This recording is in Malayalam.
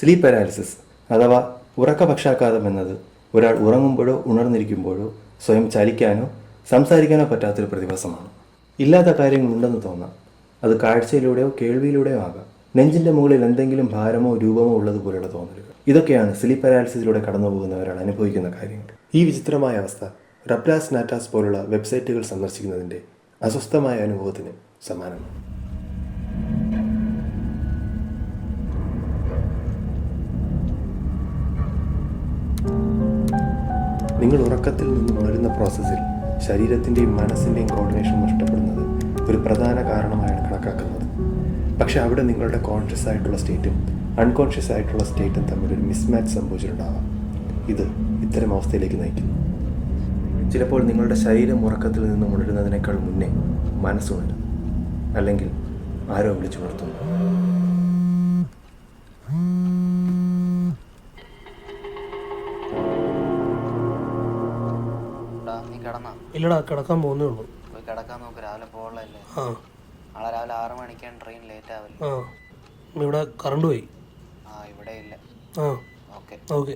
സ്ലീപ്പ് പാരാലിസിസ് അഥവാ ഉറക്കപക്ഷാഘാതം എന്നത് ഒരാൾ ഉറങ്ങുമ്പോഴോ ഉണർന്നിരിക്കുമ്പോഴോ സ്വയം ചലിക്കാനോ സംസാരിക്കാനോ പറ്റാത്തൊരു പ്രതിഭാസമാണ്. ഇല്ലാത്ത കാര്യങ്ങളുണ്ടെന്ന് തോന്നാം. അത് കാഴ്ചയിലൂടെയോ കേൾവിയിലൂടെയോ ആകാം. നെഞ്ചിൻ്റെ മുകളിൽ എന്തെങ്കിലും ഭാരമോ രൂപമോ ഉള്ളതുപോലെയുള്ള തോന്നലുകൾ. ഇതൊക്കെയാണ് സ്ലീപ്പ് പാരാലിസിസിലൂടെ കടന്നു പോകുന്ന ഒരാൾ അനുഭവിക്കുന്ന കാര്യങ്ങൾ. ഈ വിചിത്രമായ അവസ്ഥ റബ്ലാസ് നാറ്റാസ് പോലുള്ള വെബ്സൈറ്റുകൾ സന്ദർശിക്കുന്നതിൻ്റെ അസ്വസ്ഥമായ അനുഭവത്തിന് സമാനമാണ്. നിങ്ങൾ ഉറക്കത്തിൽ നിന്നും ഉണരുന്ന പ്രോസസ്സിൽ ശരീരത്തിൻ്റെയും മനസ്സിൻ്റെയും കോർഡിനേഷൻ നഷ്ടപ്പെടുന്നത് ഒരു പ്രധാന കാരണമായാണ് കണക്കാക്കുന്നത്. പക്ഷേ അവിടെ നിങ്ങളുടെ കോൺഷ്യസ് ആയിട്ടുള്ള സ്റ്റേറ്റും അൺകോൺഷ്യസ് ആയിട്ടുള്ള സ്റ്റേറ്റും തമ്മിലൊരു മിസ്മാച്ച് സംഭവിച്ചിട്ടുണ്ടാവാം. ഇത് ഇത്തരം അവസ്ഥയിലേക്ക് നയിക്കുന്നു. ചിലപ്പോൾ നിങ്ങളുടെ ശരീരം ഉറക്കത്തിൽ നിന്നും ഉണരുന്നതിനേക്കാൾ മുന്നേ മനസ്സുണരും, അല്ലെങ്കിൽ ആരോ വിളിച്ചുണർത്തുന്നു. ഇല്ലടാ, കിടക്കാൻ പോകുന്നേ ഉള്ളൂ. പോയി കിടക്കാൻ നോക്ക്, രാവിലെ പോകലല്ലേ. നാളെ രാവിലെ 6 മണിക്കാണ് ട്രെയിൻ, ലേറ്റ് ആവില്ല. ഇവിടെ കറണ്ട് പോയി. ഇവിടെ ഇല്ല. ഓക്കെ.